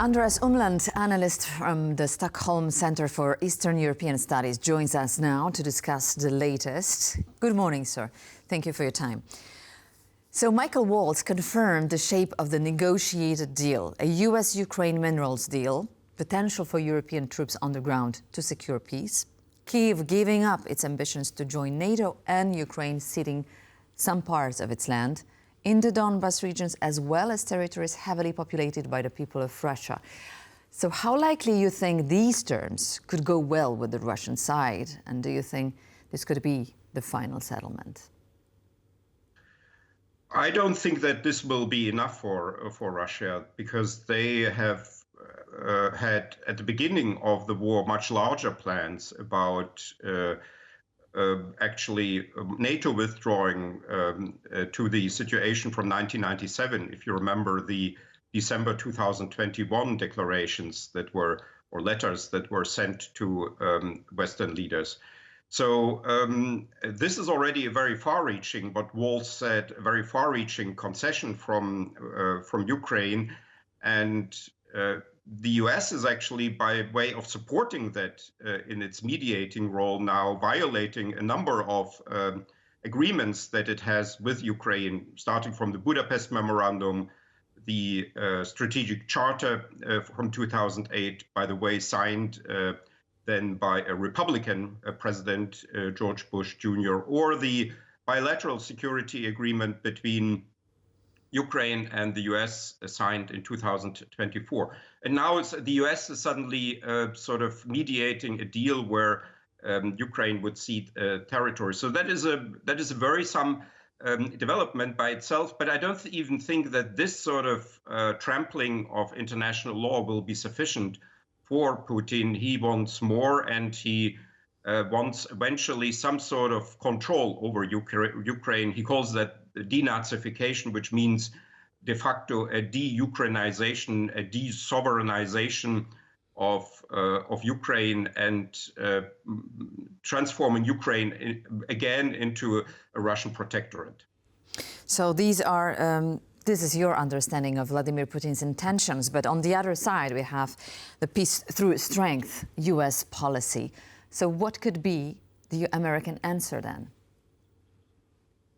Andreas Umland, analyst from the Stockholm Center for Eastern European Studies, joins us now to discuss the latest. Good morning, sir. Thank you for your time. So Michael Waltz confirmed the shape of the negotiated deal, a US-Ukraine minerals deal, potential for European troops on the ground to secure peace, Kyiv giving up its ambitions to join NATO, and Ukraine ceding some parts of its land in the Donbas regions, as well as territories heavily populated by the people of Russia. So how likely you think these terms could go well with the Russian side? And do you think this could be the final settlement? I don't think that this will be enough for Russia, because they have had at the beginning of the war much larger plans about actually NATO withdrawing to the situation from 1997. If you remember the December 2021 declarations that were, or letters that were sent to Western leaders. So this is already a very far-reaching, what Waltz said, a very far-reaching concession from Ukraine, and the US is actually, by way of supporting that in its mediating role, now violating a number of agreements that it has with Ukraine, starting from the Budapest Memorandum, the Strategic Charter from 2008, by the way, signed then by a Republican President, George Bush Jr., or the bilateral security agreement between Ukraine and the US signed in 2024. And now the US is suddenly sort of mediating a deal where Ukraine would cede territory. So that is a worrisome development by itself, but I don't even think that this sort of trampling of international law will be sufficient for Putin. He wants more, and he wants eventually some sort of control over Ukraine. He calls that denazification, which means de facto a de-Ukrainization, a de-sovereignization of Ukraine, and transforming Ukraine again into a Russian protectorate. So these are this is your understanding of Vladimir Putin's intentions, but on the other side we have the peace through strength US policy. So what could be the American answer then?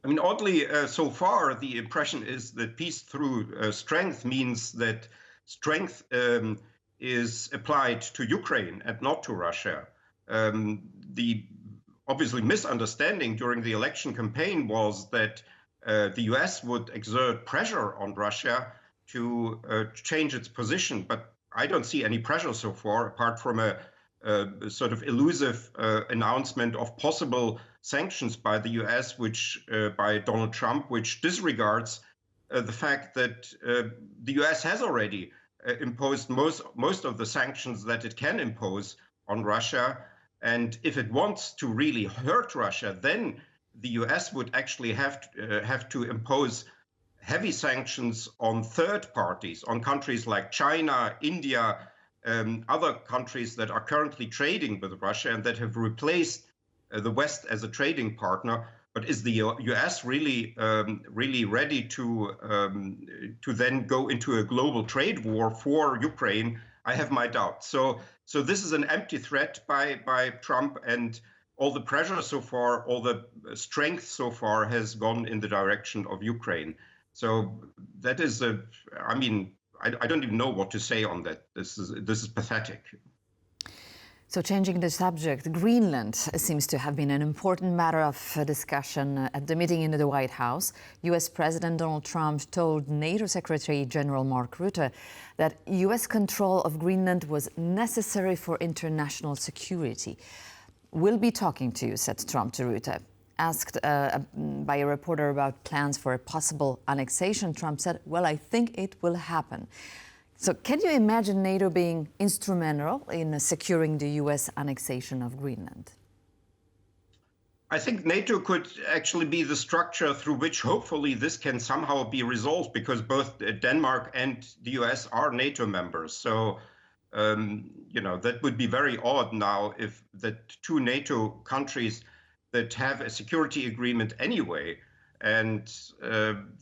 I mean, oddly, so far, the impression is that peace through strength means that strength is applied to Ukraine and not to Russia. The obviously misunderstanding during the election campaign was that the US would exert pressure on Russia to change its position, but I don't see any pressure so far, apart from a sort of elusive announcement of possible sanctions by the US, which by Donald Trump, which disregards the fact that the US has already imposed most of the sanctions that it can impose on Russia. And if it wants to really hurt Russia, then the US would actually have to impose heavy sanctions on third parties, on countries like China, India, other countries that are currently trading with Russia and that have replaced the West as a trading partner. But is the US really ready to then go into a global trade war for Ukraine? I have my doubts. So this is an empty threat by Trump, and all the pressure so far, all the strength so far has gone in the direction of Ukraine. So that is I mean, I don't even know what to say on that. This is pathetic. So changing the subject, Greenland seems to have been an important matter of discussion at the meeting in the White House. US President Donald Trump told NATO Secretary General Mark Rutte that US control of Greenland was necessary for international security. We'll be talking to you, said Trump to Rutte. Asked by a reporter about plans for a possible annexation, Trump said, well, I think it will happen. So can you imagine NATO being instrumental in securing the US annexation of Greenland? I think NATO could actually be the structure through which hopefully this can somehow be resolved, because both Denmark and the US are NATO members. So, that would be very odd now if the two NATO countries that have a security agreement anyway and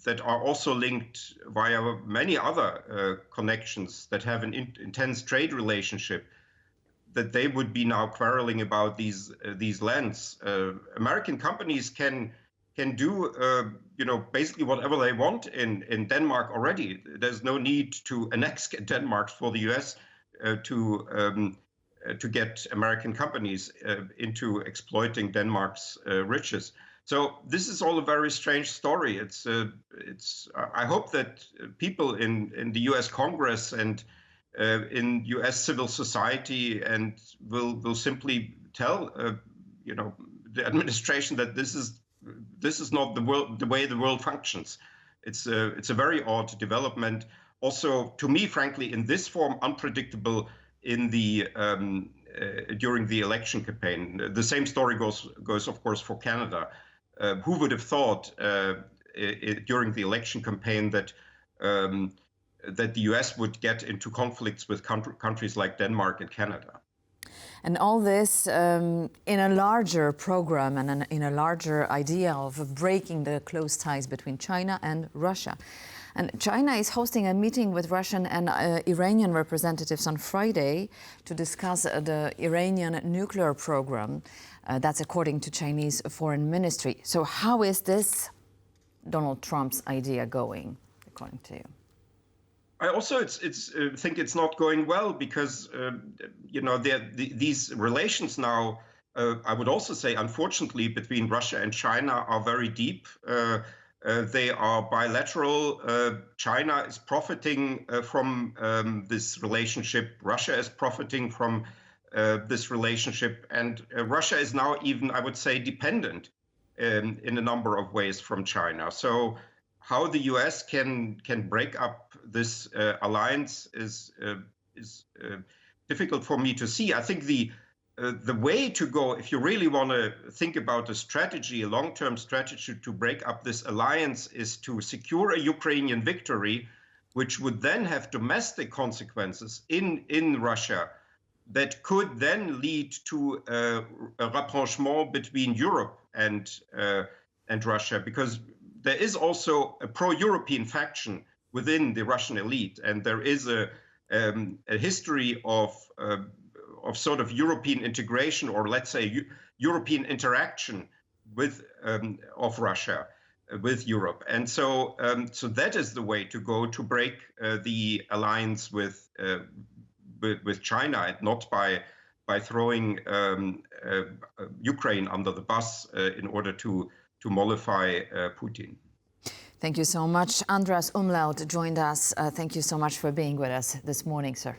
that are also linked via many other connections that have an intense trade relationship, that they would be now quarreling about these lands. American companies can do basically whatever they want in Denmark already. There's no need to annex Denmark for the US to get American companies into exploiting Denmark's riches. So this is all a very strange story. I hope that people in the U.S. Congress and in U.S. civil society and will simply tell the administration that this is not the way the world functions. It's a very odd development. Also, to me, frankly, in this form, unpredictable in the during the election campaign. The same story goes of course for Canada. Who would have thought during the election campaign that the US would get into conflicts with countries like Denmark and Canada? And all this in a larger program and in a larger idea of breaking the close ties between China and Russia. And China is hosting a meeting with Russian and Iranian representatives on Friday to discuss the Iranian nuclear program. That's according to Chinese Foreign Ministry. So how is this Donald Trump's idea going, according to you? I also think it's not going well because these relations now, I would also say, unfortunately, between Russia and China are very deep. They are bilateral. China is profiting from this relationship. Russia is profiting from this relationship, and Russia is now even, I would say, dependent in a number of ways from China. So how the US can break up this alliance is difficult for me to see. I think the way to go, if you really want to think about a strategy, a long-term strategy to break up this alliance, is to secure a Ukrainian victory, which would then have domestic consequences in Russia that could then lead to a rapprochement between Europe and Russia, because there is also a pro-European faction within the Russian elite, and there is a history of sort of European integration, or let's say European interaction of Russia with Europe, and so that is the way to go to break the alliance with China, and not by throwing Ukraine under the bus in order to mollify Putin. Thank you so much. Andreas Umland joined us. Thank you so much for being with us this morning, sir.